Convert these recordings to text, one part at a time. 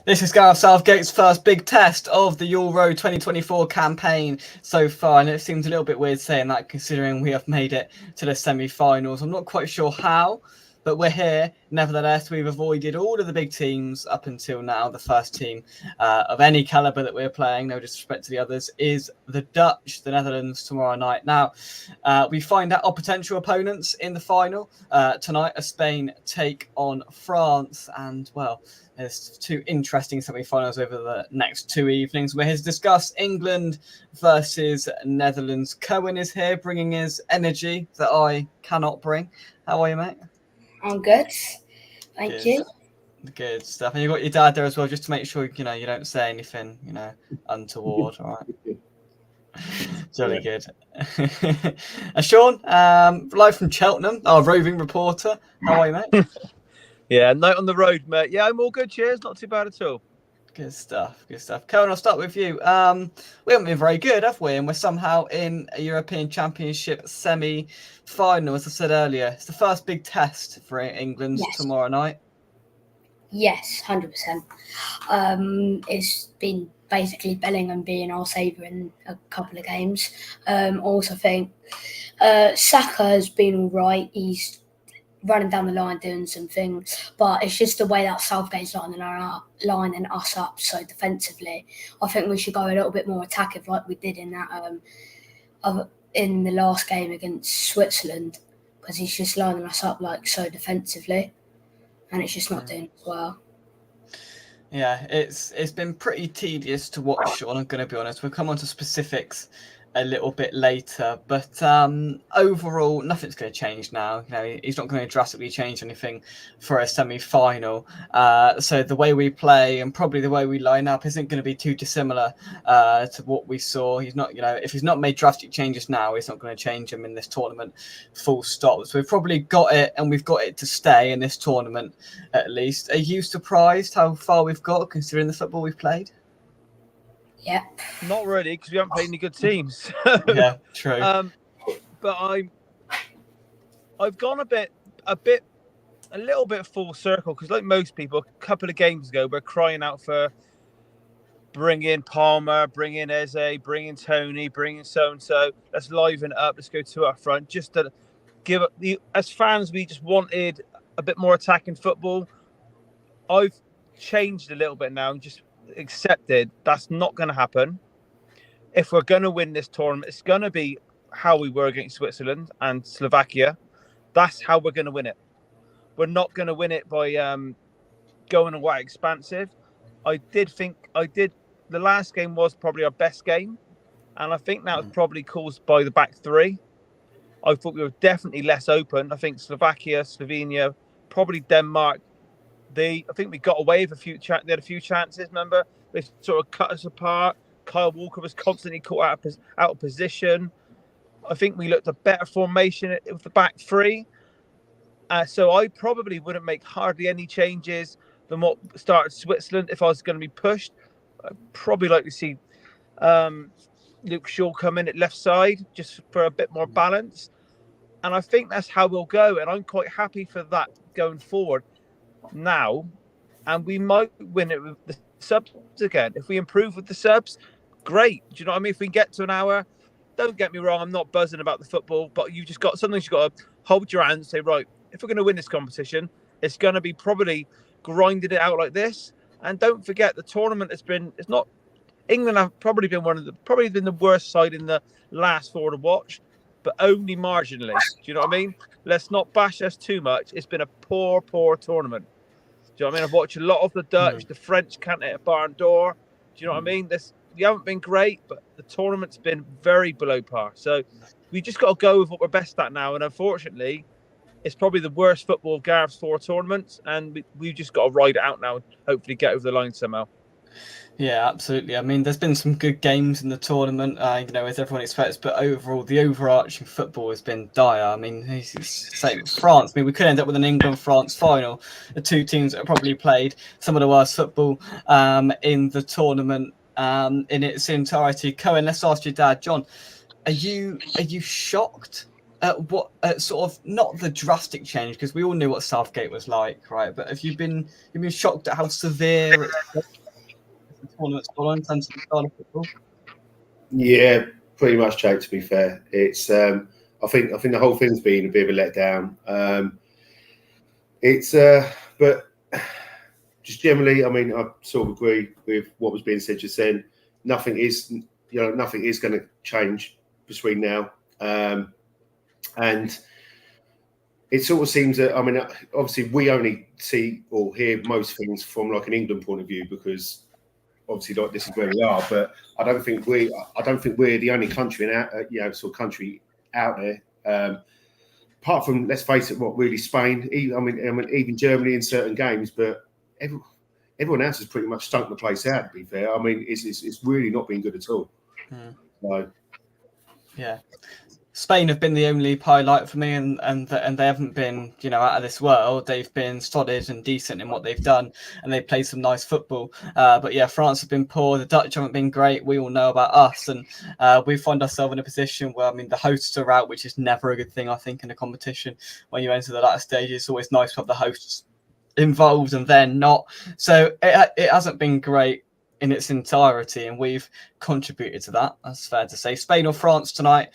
This is Gareth Southgate's first big test of the Euro 2024 campaign so far, and it seems a little bit weird saying that considering we have made it to the semi-finals. I'm not quite sure how, but we're here. Nevertheless, we've avoided all of the big teams up until now. The first team of any calibre that we're playing, no disrespect to the others, is the Dutch, the Netherlands, tomorrow night. Now, we find out our potential opponents in the final. Tonight, as Spain take on France, and, well, there's two interesting semi-finals over the next two evenings. We're here to discuss England versus Netherlands. Cohen is here, bringing his energy that I cannot bring. How are you, mate? I'm good. Thank you. Good stuff. And you got your dad there as well, just to make sure you don't say anything untoward. All right. Jolly good. And Sean, live from Cheltenham, our roving reporter. How are you, mate? Yeah, night on the road, mate. Yeah, I'm all good. Cheers. Not too bad at all. Good stuff. Good stuff. Cohen, I'll start with you. We haven't been very good, have we? And we're somehow in a European Championship semi-final, as I said earlier. It's the first big test for England tomorrow night. Yes, 100%. It's been basically Bellingham being our saviour in a couple of games. Also think Saka has been all right. He's running down the line doing some things, but it's just the way that Southgate's lining us up so defensively. I think we should go a little bit more attacking like we did in that in the last game against Switzerland, because he's just lining us up like so defensively, and it's just not doing as well. Yeah, it's been pretty tedious to watch, Sean, I'm going to be honest. We'll come on to specifics a little bit later, but overall, nothing's going to change now. He's not going to drastically change anything for a semi-final. So the way we play and probably the way we line up isn't going to be too dissimilar to what we saw. He's not, if he's not made drastic changes now, he's not going to change them in this tournament. Full stop. So we've probably got it, and we've got it to stay in this tournament at least. Are you surprised how far we've got considering the football we've played? Yeah. Not really, because we haven't played any good teams. Yeah, true. But I've gone a little bit full circle, because like most people, a couple of games ago, we're crying out for bring in Palmer, bring in Eze, bring in Tony, bring in so-and-so. Let's liven it up. Let's go two up front. Just to give up as fans, we just wanted a bit more attacking football. I've changed a little bit now and just accepted that's not going to happen. If we're going to win this tournament, it's going to be how we were against Switzerland and Slovakia. That's how we're going to win it. We're not going to win it by going away expansive. I did the last game was probably our best game, and I think that was probably caused by the back three. I thought we were definitely less open. I think Slovakia, Slovenia, probably Denmark, I think we got away with they had a few chances, remember? They sort of cut us apart. Kyle Walker was constantly caught out of position. I think we looked a better formation with the back three. So I probably wouldn't make hardly any changes than what started Switzerland if I was going to be pushed. I'd probably like to see Luke Shaw come in at left side just for a bit more balance. And I think that's how we'll go. And I'm quite happy for that going forward now, and we might win it with the subs again. If we improve with the subs, great. Do you know what I mean? If we can get to an hour, don't get me wrong, I'm not buzzing about the football, but you've got to hold your hands and say, right, if we're going to win this competition, it's going to be probably grinding it out like this. And don't forget, the tournament England have probably been the worst side in the last four to watch, but only marginally. Do you know what I mean? Let's not bash us too much. It's been a poor tournament. Do you know what I mean? I've watched a lot of the Dutch, the French can't hit a barn door. Do you know what I mean? We haven't been great, but the tournament's been very below par. So we just got to go with what we're best at now. And unfortunately, it's probably the worst football of Gareth's four tournaments. And we've just got to ride it out now and hopefully get over the line somehow. Yeah, absolutely. I mean, there's been some good games in the tournament, as everyone expects, but overall, the overarching football has been dire. I mean, say France. I mean, we could end up with an England-France final. The two teams that have probably played some of the worst football in the tournament in its entirety. Cohen, let's ask your dad, John. Are you shocked at sort of not the drastic change, because we all knew what Southgate was like, right? But have you been shocked at how severe tournament style in terms of the style of football? Yeah, pretty much, Jake. To be fair, it's I think the whole thing's been a bit of a letdown. But just generally, I mean, I sort of agree with what was being said just then. Nothing is going to change between now and. It sort of seems that, I mean, obviously we only see or hear most things from like an England point of view because obviously like this is where we are. But I don't think we're the only country country out there. Apart from, let's face it, what really Spain. I mean, even Germany in certain games, but everyone else has pretty much stunk the place out. To be fair, I mean, it's really not been good at all. So. Yeah. Spain have been the only highlight for me, and they haven't been, out of this world. They've been solid and decent in what they've done, and they've played some nice football. But yeah, France have been poor. The Dutch haven't been great. We all know about us, and we find ourselves in a position where, I mean, the hosts are out, which is never a good thing, I think, in a competition. When you enter the latter stage, it's always nice to have the hosts involved, and they're not. So it hasn't been great in its entirety, and we've contributed to that. That's fair to say. Spain or France tonight?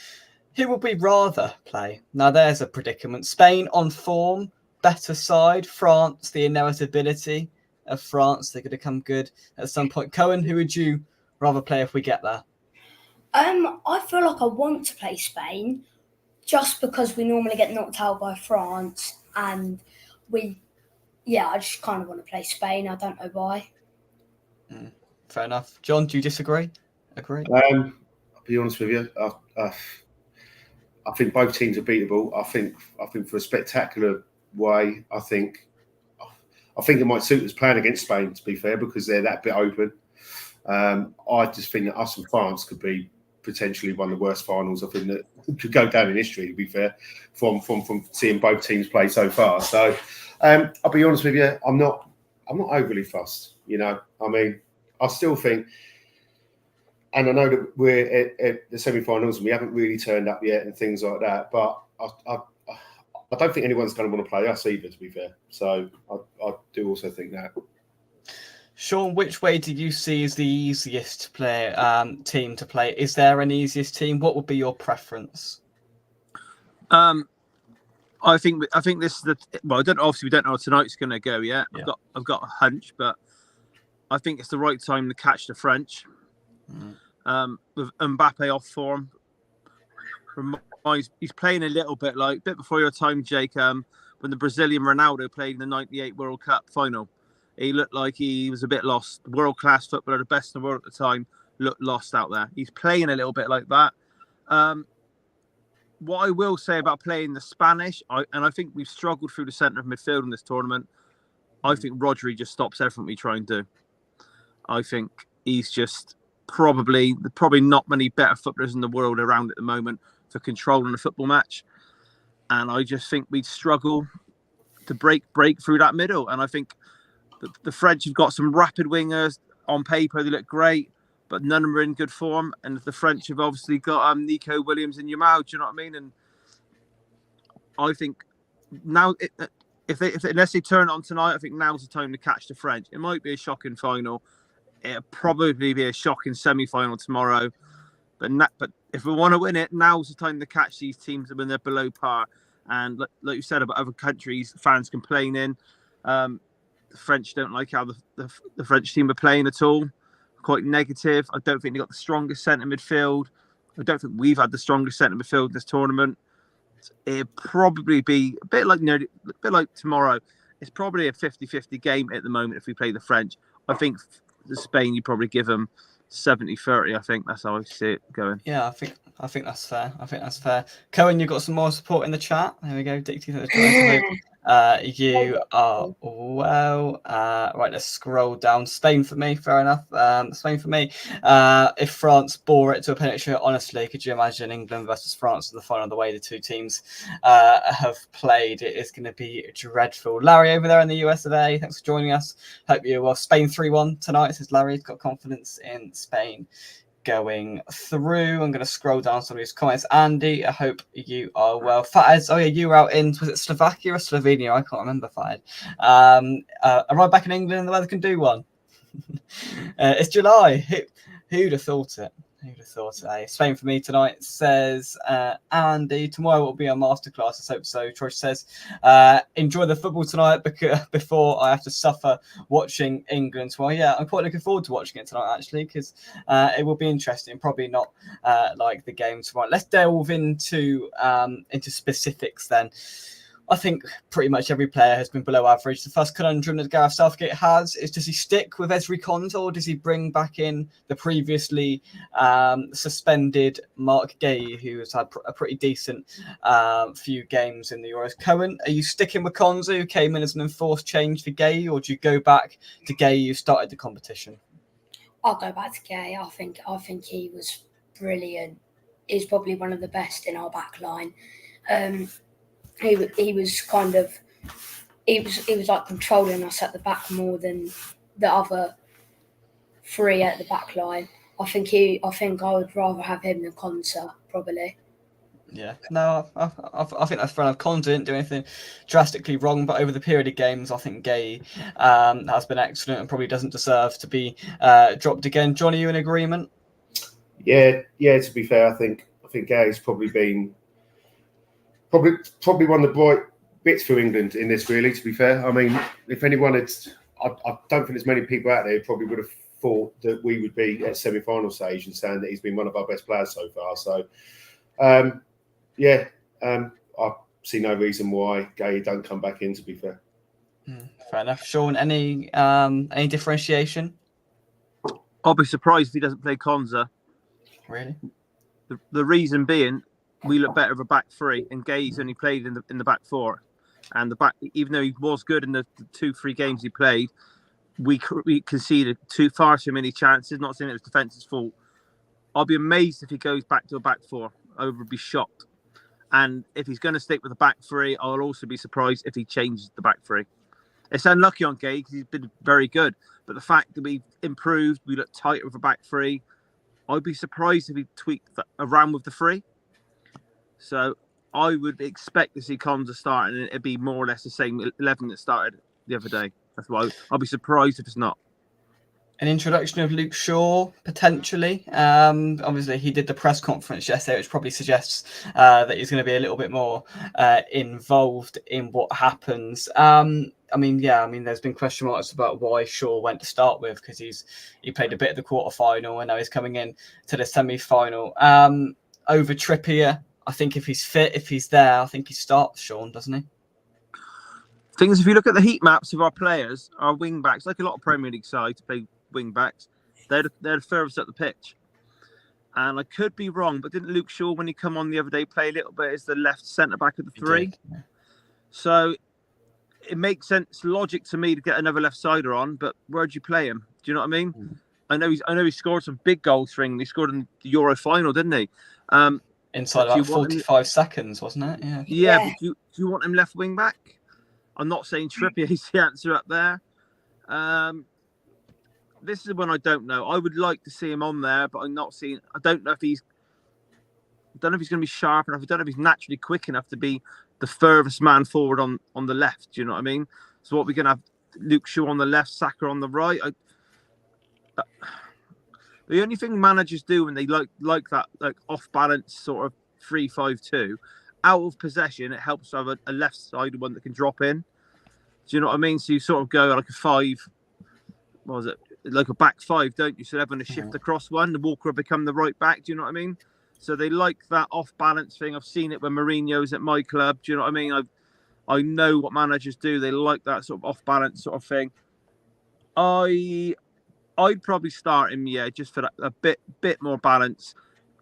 Who would we rather play? Now, there's a predicament. Spain on form, better side. France, the inevitability of France. They're going to come good at some point. Cohen, who would you rather play if we get there? I feel like I want to play Spain just because we normally get knocked out by France. And I just kind of want to play Spain. I don't know why. Fair enough. John, do you disagree? Agree? I'll be honest with you. I think both teams are beatable. I think for a spectacular way, I think it might suit us playing against Spain, to be fair, because they're that bit open. I just think that us and France could be potentially one of the worst finals. I think that could go down in history, to be fair, from seeing both teams play so far. So I'll be honest with you, I'm not overly fussed. I mean, I still think. And I know that we're at the semi-finals and we haven't really turned up yet and things like that. But I don't think anyone's going to want to play us either, to be fair. So I do also think that. Sean, which way do you see as the easiest team to play? Is there an easiest team? What would be your preference? I think this is we don't know how tonight's going to go yet. Yeah. I've got a hunch, but I think it's the right time to catch the French. With Mbappe off form, he's playing a little bit before your time, Jake. When the Brazilian Ronaldo played in the '98 World Cup final, he looked like he was a bit lost. World class footballer, the best in the world at the time, looked lost out there. He's playing a little bit like that. What I will say about playing the Spanish, I think we've struggled through the centre of midfield in this tournament. I think Rodri just stops everything we try and do. I think he's just probably not many better footballers in the world around at the moment for controlling a football match, and I just think we'd struggle to break through that middle. And I think the French have got some rapid wingers on paper; they look great, but none of them are in good form. And the French have obviously got Nico Williams and Yamal. Do you know what I mean? And I think now, unless they turn it on tonight, I think now's the time to catch the French. It might be a shocking final. It'll probably be a shocking semi-final tomorrow, but if we want to win it, now's the time to catch these teams when they're below par. And like you said about other countries, fans complaining. The French don't like how the French team are playing at all. Quite negative. I don't think they got the strongest centre midfield. I don't think we've had the strongest centre midfield in this tournament. It'd probably be a bit like tomorrow. It's probably a 50-50 game at the moment if we play the French. I think the Spain, you probably give them 70-30. I think that's how I see it going. Yeah, I think that's fair. Cohen, you've got some more support in the chat. There we go. Dickie, you are well. Right, let's scroll down. Spain for me, fair enough. Spain for me. If France bore it to a penalty, honestly, could you imagine England versus France in the final? The way the two teams have played, it is going to be dreadful. Larry over there in the US today, thanks for joining us. Hope you're well. Spain 3-1 tonight, says Larry. He's got confidence in Spain going through. I'm going to scroll down some of these comments. Andy, I hope you are well. Fahed, oh yeah, you were out in, was it Slovakia or Slovenia? I can't remember, Fahed. Arrived back in England and the weather can do one. It's July. Who'd have thought it? Who'd have thought it? Eh? Spain for me tonight, says Andy. Tomorrow will be a masterclass. I hope so. Troy says, enjoy the football tonight before I have to suffer watching England. Well, yeah, I'm quite looking forward to watching it tonight, actually, because it will be interesting. Probably not like the game tomorrow. Let's delve into specifics then. I think pretty much every player has been below average. The first conundrum that Gareth Southgate has is, does he stick with Ezri Konsa, or does he bring back in the previously suspended Mark Gay, who has had a pretty decent few games in the Euros? Cohen, are you sticking with Konsa, who came in as an enforced change for Gay, or do you go back to Gay, who started the competition? I'll go back to Gay. I think he was brilliant. He's probably one of the best in our back line. He was kind of he was like controlling us at the back more than the other three at the back line. I think I would rather have him than Konsa, probably. Yeah, no, I think that's fair enough. Konsa didn't do anything drastically wrong, but over the period of games, I think Gay has been excellent and probably doesn't deserve to be dropped again. John, are you in agreement? Yeah. To be fair, I think Gay's probably been one of the bright bits for England in this. Really, to be fair, I mean, if anyone had, I don't think there's many people out there who probably would have thought that we would be at semi-final stage and saying that he's been one of our best players so far. So, I see no reason why Gay don't come back in. To be fair, fair enough. Sean, any differentiation? I'll be surprised if he doesn't play Konsa. Really? The reason being, we look better with a back three, and Gay's only played in the back four, and the back, even though he was good in the 2-3 games he played, we conceded far too many chances. Not saying it was defence's fault. I'll be amazed if he goes back to a back four. I would be shocked. And if he's going to stick with the back three, I'll also be surprised if he changes the back three. It's unlucky on Gay because he's been very good, but the fact that we've improved, we look tighter with a back three, I'd be surprised if he tweaked around with the three. So I would expect to see Konsa starting, and it'd be more or less the same 11 that started the other day. That's why I'll be surprised if it's not. An introduction of Luke Shaw, potentially. Obviously, he did the press conference yesterday, which probably suggests that he's going to be a little bit more involved in what happens. There's been question marks about why Shaw went to start with, because he played a bit of the quarterfinal and now he's coming in to the semi-final. Over Trippier, I think if he's fit, if he's there, I think he starts, Sean, doesn't he? Things, if you look at the heat maps of our players, our wing backs, like a lot of Premier League sides play wing backs, they're the furthest up the pitch. And I could be wrong, but didn't Luke Shaw, when he come on the other day, play a little bit as the left centre back of the three? Yeah. So it makes sense, logic to me, to get another left sider on. But where do you play him? Do you know what I mean? I know he scored some big goals for England. He scored in the Euro final, didn't he? Inside about 45 seconds, wasn't it? Yeah. Yeah. But do you want him left wing back? I'm not saying Trippier is the answer up there. This is one I don't know. I would like to see him on there, but I'm not seeing. I don't know if he's going to be sharp enough. I don't know if he's naturally quick enough to be the furthest man forward on the left. Do you know what I mean? So what we're going to have Luke Shaw on the left, Saka on the right. The only thing managers do when they like that, like off balance sort of 3-5-2. Out of possession, it helps to have a left-sided one that can drop in. Do you know what I mean? So you sort of go like a 5, what was it? Like a back 5, don't you? So they're going to shift across one. The Walker will become the right back. Do you know what I mean? So they like that off-balance thing. I've seen it when Mourinho's at my club. Do you know what I mean? I know what managers do. They like that sort of off-balance sort of thing. I'd probably start him, just for that, a bit more balance.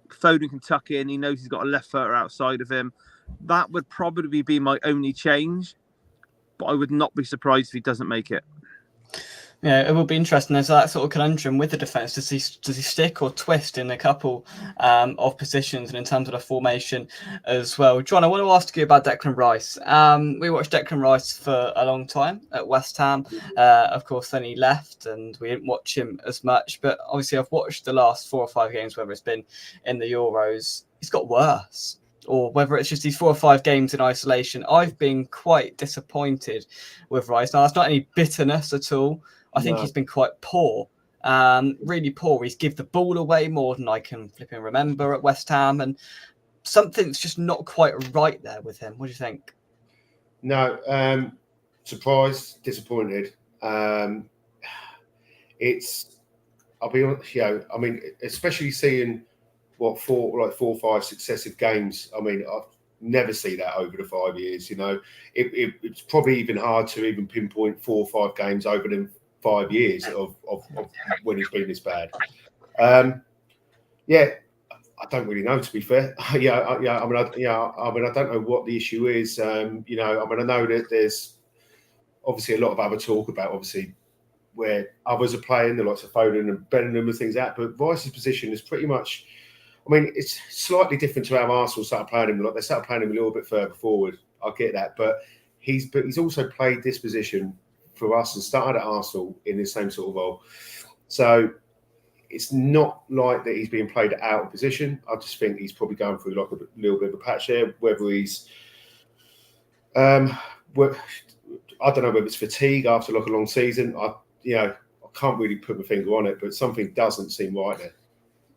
Foden can tuck in. He knows he's got a left footer outside of him. That would probably be my only change, but I would not be surprised if he doesn't make it. Yeah, it will be interesting. There's that sort of conundrum with the defence. Does he stick or twist in a couple of positions, and in terms of the formation as well? John, I want to ask you about Declan Rice. We watched Declan Rice for a long time at West Ham. Of course, then he left, and we didn't watch him as much. But obviously, I've watched the last 4 or 5 games, whether it's been in the Euros. He's got worse. Or whether it's just these 4 or 5 games in isolation. I've been quite disappointed with Rice. Now, that's not any bitterness at all. I think No. he's been quite poor. Really poor. He's give the ball away more than I can flipping remember at West Ham, and something's just not quite right there with him. What do you think? No, surprised, disappointed. I'll be honest, I mean, especially seeing 4 or 5 successive games. I mean, I've never seen that over the 5 years. It's probably even hard to even pinpoint 4 or 5 games over them 5 years of when he's been this bad. I don't really know, to be fair. I mean, I don't know what the issue is. I mean, I know that there's obviously a lot of other talk about obviously where others are playing, the likes of Foden and Bellingham and things like that. But Rice's position is pretty much, I mean, it's slightly different to how Arsenal started playing him. Like they started playing him a little bit further forward. I get that, but he's also played this position for us and started at Arsenal in the same sort of role. So it's not like that he's being played out of position. I just think he's probably going through like a little bit of a patch there. Whether he's, I don't know whether it's fatigue after like a long season. I can't really put my finger on it, but something doesn't seem right there.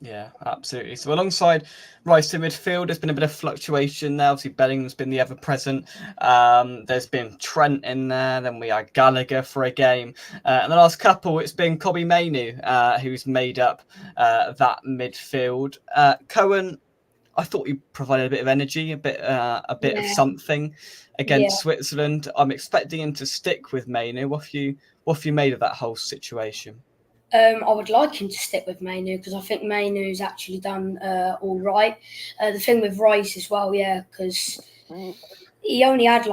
Yeah, absolutely. So alongside Rice in midfield, there's been a bit of fluctuation there. Obviously, Bellingham's been the ever-present. There's been Trent in there. Then we had Gallagher for a game. And the last couple, it's been Kobbie Mainoo, who's made up that midfield. Cohen, I thought he provided a bit of energy, a bit of something against Switzerland. I'm expecting him to stick with Mainoo. What have you made of that whole situation? I would like him to stick with Mainoo because I think Mainoo's actually done all right. The thing with Rice as well, because he only had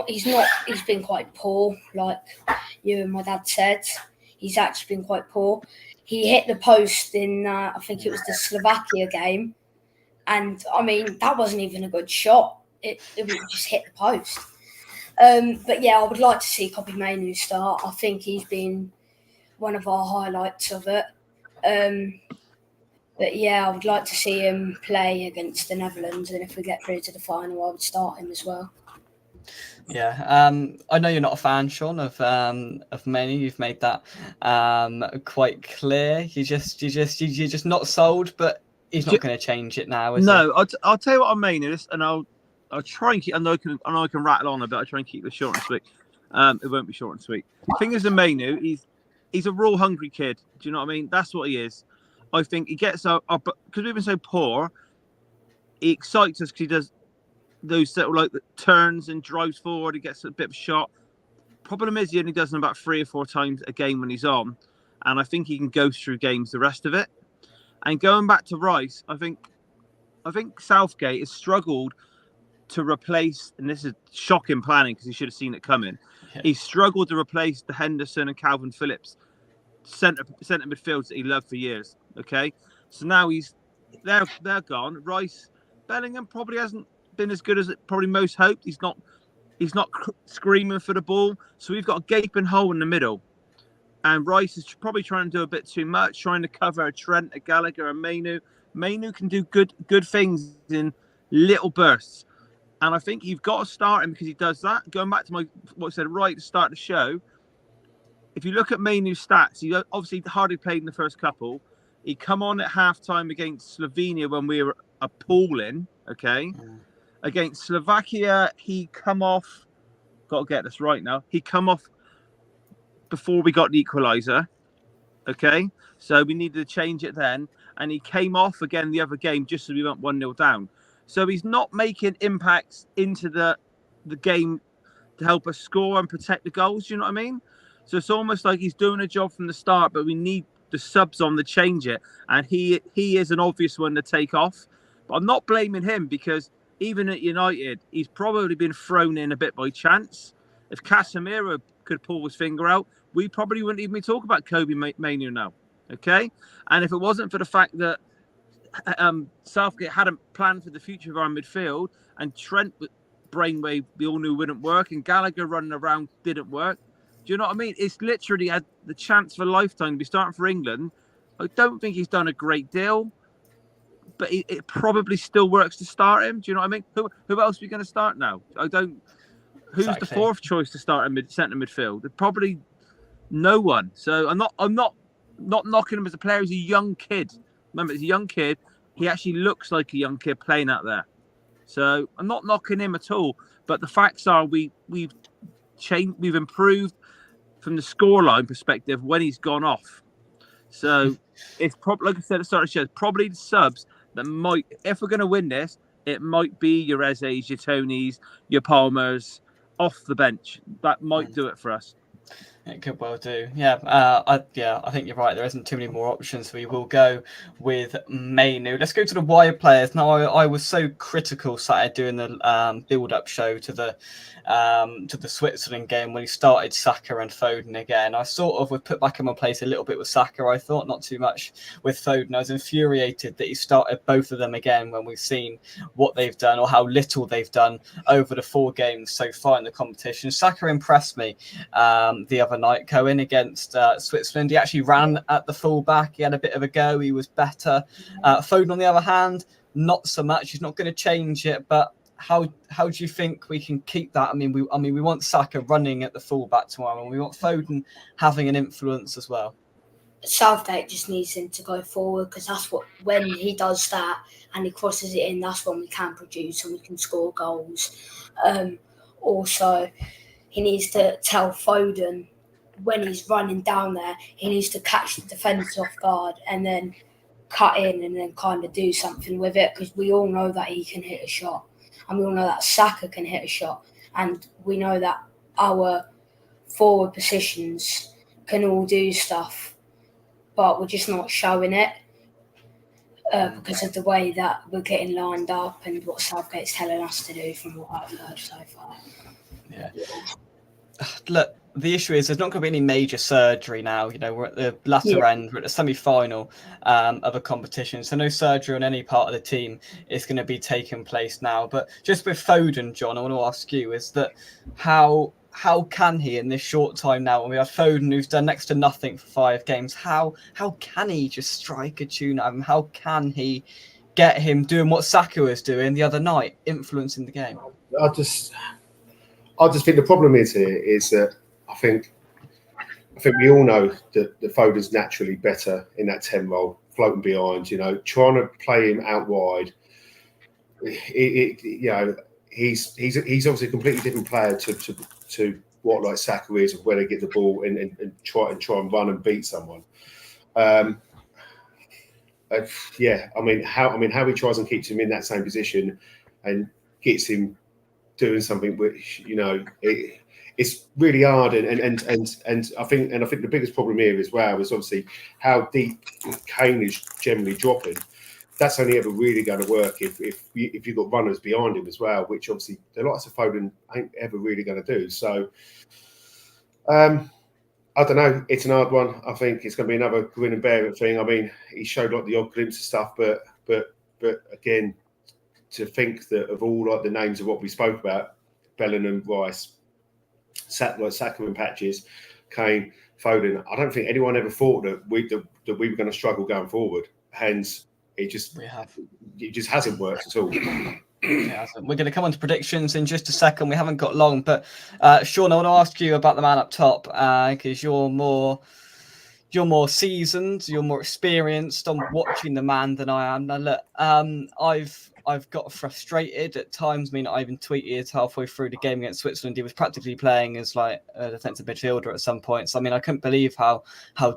he's been quite poor, like you and my dad said. He's actually been quite poor. He hit the post in, I think it was the Slovakia game. And, I mean, that wasn't even a good shot. It just hit the post. But, I would like to see Kobbie Mainoo start. I think he's been one of our highlights of it. But I would like to see him play against the Netherlands, and if we get through to the final, I would start him as well. Yeah, I know you're not a fan, Sean, of Mainoo. You've made that quite clear. You're just not sold, but he's not going to change it now. No, I'll tell you what I mean, and I'll try and keep. I know I can rattle on a bit. I try and keep it short and sweet. It won't be short and sweet. The thing is, Mainoo, he's a raw, hungry kid. Do you know what I mean? That's what he is. I think he gets up because we've been so poor. He excites us because he does those sort of like turns and drives forward. He gets a bit of a shot. Problem is, he only does them about 3 or 4 times a game when he's on, and I think he can go through games the rest of it. And going back to Rice, I think Southgate has struggled to replace, and this is shocking planning because he should have seen it coming. Yeah. He struggled to replace the Henderson and Calvin Phillips centre midfields that he loved for years. Okay, so now they're gone. Rice, Bellingham probably hasn't been as good as it probably most hoped. He's not screaming for the ball, so we've got a gaping hole in the middle. And Rice is probably trying to do a bit too much, trying to cover a Trent, a Gallagher, a Mainoo. Mainoo can do good things in little bursts. And I think you've got to start him because he does that. Going back to what I said right at the start of the show, if you look at Mainoo's stats, he obviously hardly played in the first couple. He come on at halftime against Slovenia when we were appalling, okay? Yeah. Against Slovakia, he come off, got to get this right now, he come off before we got the equaliser, okay? So we needed to change it then. And he came off again the other game just so we went 1-0 down. So he's not making impacts into the game to help us score and protect the goals. You know what I mean? So it's almost like he's doing a job from the start, but we need the subs on to change it. And he is an obvious one to take off. But I'm not blaming him because even at United, he's probably been thrown in a bit by chance. If Casemiro could pull his finger out, we probably wouldn't even be talking about Kobbie Mainoo now. Okay? And if it wasn't for the fact that Southgate hadn't planned for the future of our midfield, and Trent brainwave we all knew wouldn't work, and Gallagher running around didn't work. Do you know what I mean? It's literally had the chance for a lifetime to be starting for England. I don't think he's done a great deal, but it probably still works to start him. Do you know what I mean? Who else are we going to start now? Who's exactly the fourth choice to start a centre midfield? It probably No one. So I'm not knocking him as a player. He's a young kid. Remember, he's a young kid. He actually looks like a young kid playing out there. So I'm not knocking him at all. But the facts are we've changed, we've improved from the scoreline perspective when he's gone off. So it's probably, like I said at the start of the show, probably the subs that might, if we're going to win this, it might be your Eze's, your Tonys, your Palmers off the bench. That might do it for us. It could well do. Yeah, I think you're right. There isn't too many more options. We will go with Mainoo. Let's go to the wide players. Now, I was so critical Saturday doing the build-up show to the Switzerland game when he started Saka and Foden again. I sort of would put back in my place a little bit with Saka, I thought, not too much with Foden. I was infuriated that he started both of them again when we've seen what they've done or how little they've done over the 4 games so far in the competition. Saka impressed me the other night going against Switzerland. He actually ran at the fullback. He had a bit of a go. He was better. Foden, on the other hand, not so much. He's not going to change it, but how do you think we can keep that? I mean, we want Saka running at the fullback tomorrow, and we want Foden having an influence as well. Southgate just needs him to go forward, because that's what, when he does that and he crosses it in, that's when we can produce and we can score goals. Also, he needs to tell Foden when he's running down there, he needs to catch the defence off guard and then cut in and then kind of do something with it, because we all know that he can hit a shot. And we all know that Saka can hit a shot. And we know that our forward positions can all do stuff, but we're just not showing it because of the way that we're getting lined up and what Southgate's telling us to do, from what I've heard so far. Yeah. Look, the issue is there's not going to be any major surgery now. You know, we're at the latter end, we're at the semi-final of a competition. So no surgery on any part of the team is going to be taking place now. But just with Foden, John, I want to ask you, is that how can he in this short time now, when we have Foden who's done next to nothing for 5 games, how can he just strike a tune at him? How can he get him doing what Saka was doing the other night, influencing the game? I just think the problem is here is that I think we all know that the Foden's naturally better in that 10 role, floating behind. You know, trying to play him out wide. You know, he's obviously a completely different player to what like Saka is, of where they get the ball and try and run and beat someone. Yeah, I mean how he tries and keeps him in that same position and gets him doing something which, you know, it's really hard, and I think the biggest problem here as well is obviously how deep Kane is generally dropping. That's only ever really going to work if you've got runners behind him as well, which obviously the likes of Foden ain't ever really going to do. So I don't know. It's an hard one. I think it's going to be another grin and bear it thing. I mean, he showed like the odd glimpse of stuff, but again, to think that of all like the names of what we spoke about, Bellingham, Rice, Saka and Patches, Kane, Foden, I don't think anyone ever thought that we were going to struggle going forward. Hence, it just hasn't worked at all. We're going to come on to predictions in just a second. We haven't got long, but Sean, I want to ask you about the man up top, because you're more seasoned, you're more experienced on watching the man than I am. Now, look, I've got frustrated at times. I mean, I even tweeted halfway through the game against Switzerland, he was practically playing as like a defensive midfielder at some points. I mean, I couldn't believe how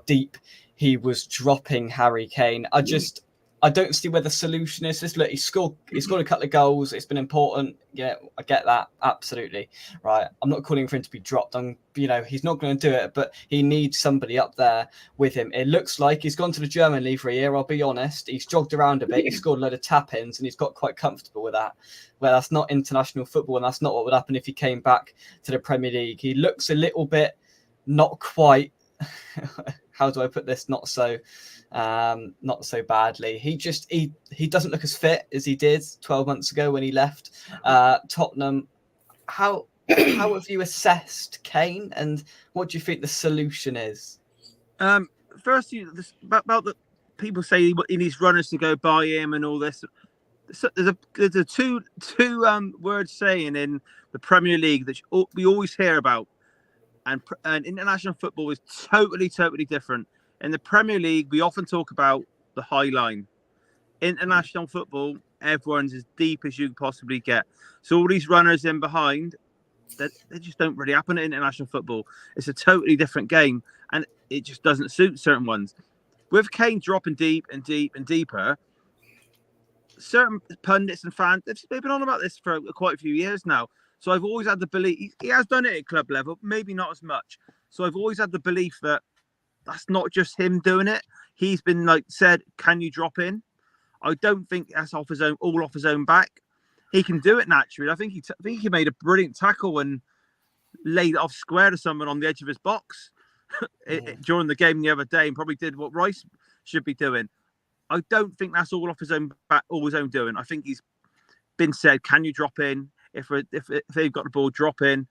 deep he was dropping Harry Kane. I don't see where the solution is. Just look, he scored a couple of goals. It's been important. Yeah, I get that. Absolutely. Right. I'm not calling for him to be dropped. He's not going to do it, but he needs somebody up there with him. It looks like he's gone to the German league for a year. I'll be honest. He's jogged around a bit. He scored a load of tap-ins and he's got quite comfortable with that. Well, that's not international football, and that's not what would happen if he came back to the Premier League. He looks a little bit not quite, how do I put this? Not so badly. He doesn't look as fit as he did 12 months ago when he left Tottenham. How have you assessed Kane, and what do you think the solution is? Firstly, about the people say he needs runners to go by him and all this. So there's a two words saying in the Premier League that we always hear about: and international football is totally, totally different. In the Premier League, we often talk about the high line. International football, everyone's as deep as you can possibly get. So all these runners in behind, they just don't really happen in international football. It's a totally different game, and it just doesn't suit certain ones. With Kane dropping deep and deep and deeper, certain pundits and fans, they've been on about this for quite a few years now. So I've always had the belief, he has done it at club level, maybe not as much. So I've always had the belief that that's not just him doing it. He's been said, can you drop in? I don't think that's all off his own back. He can do it naturally. I think he made a brilliant tackle and laid it off square to someone on the edge of his box during the game the other day, and probably did what Rice should be doing. I don't think that's all off his own back, all his own doing. I think he's been said, can you drop in? If they've got the ball, drop in.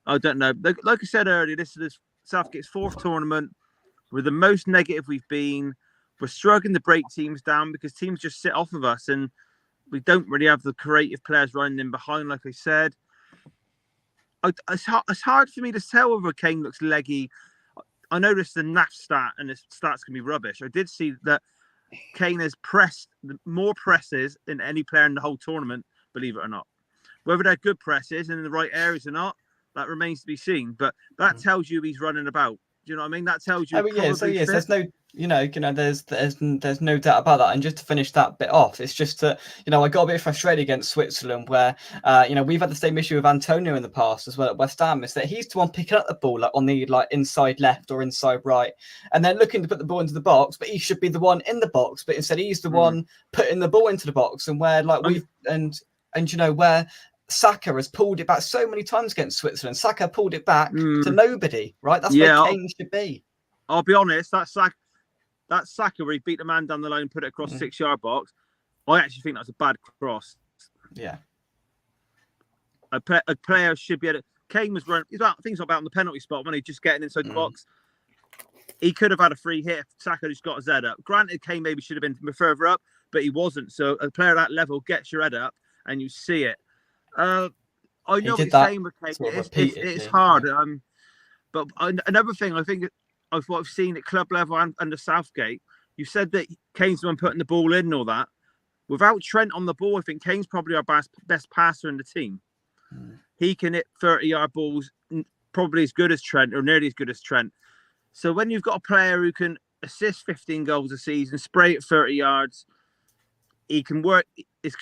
I don't know. Like I said earlier, this is Southgate's 4th tournament. We're the most negative we've been. We're struggling to break teams down because teams just sit off of us, and we don't really have the creative players running in behind, like I said. It's hard for me to tell whether Kane looks leggy. I noticed the NAF stat, and the stats can be rubbish. I did see that Kane has pressed more presses than any player in the whole tournament, believe it or not. Whether they're good presses and in the right areas or not, that remains to be seen. But that tells you he's running about. Do you know what I mean? That tells you. There's no, there's no doubt about that. And just to finish that bit off, it's just that, I got a bit frustrated against Switzerland where, we've had the same issue with Antonio in the past as well at West Ham, is that he's the one picking up the ball on the inside left or inside right, and then looking to put the ball into the box, but he should be the one in the box, but instead he's the one putting the ball into the box, and where where Saka has pulled it back so many times against Switzerland. Saka pulled it back to nobody, right? That's where Kane should be. I'll be honest, that Saka where he beat the man down the line and put it across the 6-yard box, I actually think that's a bad cross. Yeah. A player should be able to... Kane was running... I think he's not about on the penalty spot when he's just getting inside the box. He could have had a free hit if Saka just got his head up. Granted, Kane maybe should have been further up, but he wasn't. So a player at that level gets your head up and you see it. I know what you're saying with Kane. It's hard. But another thing I think of what I've seen at club level and under Southgate, you said that Kane's the one putting the ball in and all that. Without Trent on the ball, I think Kane's probably our best passer in the team. He can hit 30-yard balls, probably as good as Trent or nearly as good as Trent. So when you've got a player who can assist 15 goals a season, spray at 30 yards, he can work. His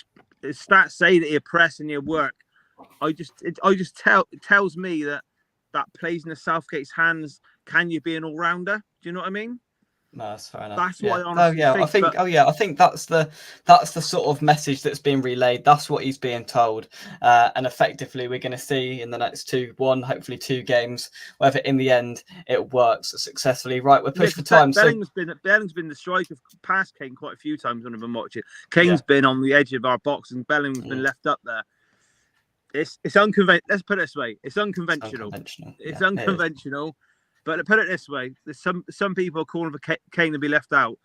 stats say that he'll press and he'll work. It tells me that plays in the Southgate's hands. Can you be an all-rounder? Do you know what I mean? No, that's fair enough. That's what I honestly think. I think that's the sort of message that's being relayed. That's what he's being told, and effectively we're going to see in the next hopefully two games, whether in the end it works successfully. Right, we're pushed for time. Bellingham's been the striker past Kane quite a few times when I've been watching. Kane's been on the edge of our box, and Bellingham's been left up there. It's unconventional. Let's put it this way: it's unconventional. It's unconventional. But put it this way, there's some people are calling for Kane to be left out.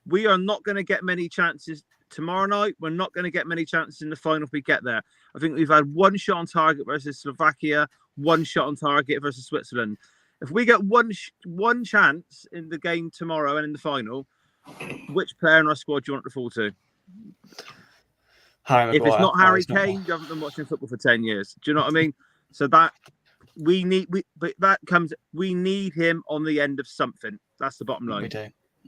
We are not going to get many chances tomorrow night. We're not going to get many chances in the final if we get there. I think we've had one shot on target versus Slovakia, one shot on target versus Switzerland. If we get one chance in the game tomorrow and in the final, which player in our squad do you want to fall to? If it's not Harry Kane, you haven't been watching football for 10 years. Do you know what I mean? So that... We need him on the end of something. That's the bottom line.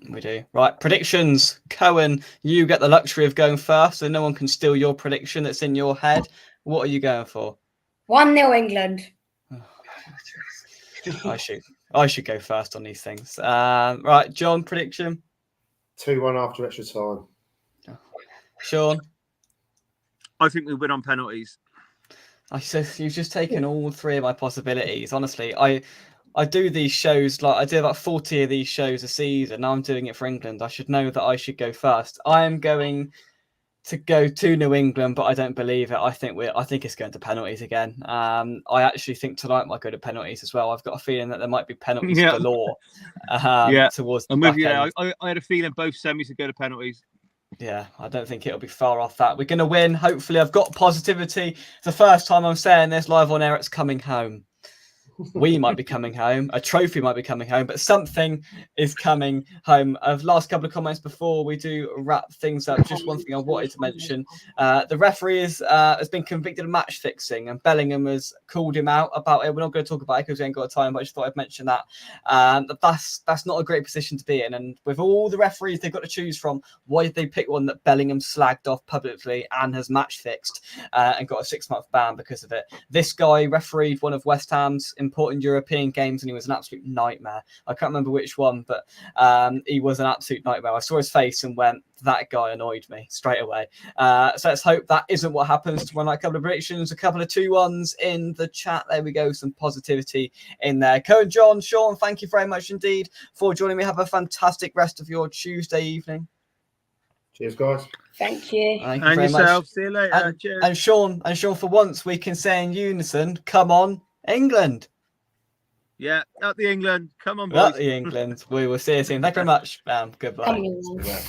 We do. Right, predictions. Cohen, you get the luxury of going first, so no one can steal your prediction that's in your head. What are you going for? 1-0 England. I should go first on these things. Right, John, prediction. 2-1 after extra time. Sean, I think we win on penalties. You've just taken all three of my possibilities. Honestly, I do these shows, I do about 40 of these shows a season. Now I'm doing it for England. I should know that I should go first. I am going to go to New England, but I don't believe it. I think it's going to penalties again. I actually think tonight might go to penalties as well. I've got a feeling that there might be penalties galore. Towards the back end. I had a feeling both semis would go to penalties. Yeah, I don't think it'll be far off that. We're going to win. Hopefully, I've got positivity. It's the first time I'm saying this live on air. It's coming home. we might be coming home, a trophy might be coming home, but something is coming home. Last couple of comments before we do wrap things up. Just one thing I wanted to mention: the referee has been convicted of match fixing, and Bellingham has called him out about it. We're not going to talk about it because we ain't got time, but I just thought I'd mention that. That's not a great position to be in, and with all the referees they've got to choose from, why did they pick one that Bellingham slagged off publicly and has match fixed and got a 6-month ban because of it? This guy refereed one of West Ham's important European games, and he was an absolute nightmare. I can't remember which one, but he was an absolute nightmare. I saw his face and went, that guy annoyed me straight away. So let's hope that isn't what happens to one. Like a couple of predictions, a couple of 2-1s in the chat. There we go, some positivity in there. Cohen, John, Sean, thank you very much indeed for joining me. Have a fantastic rest of your Tuesday evening. Cheers, guys. Thank you. Thank you And very yourself. much. See you later. Cheers. And Sean, for once we can say in unison, come on, England. Yeah, up the England. Come on, boys. Up the England. We will see you soon. Thank you very much. Goodbye. Come on. Yeah.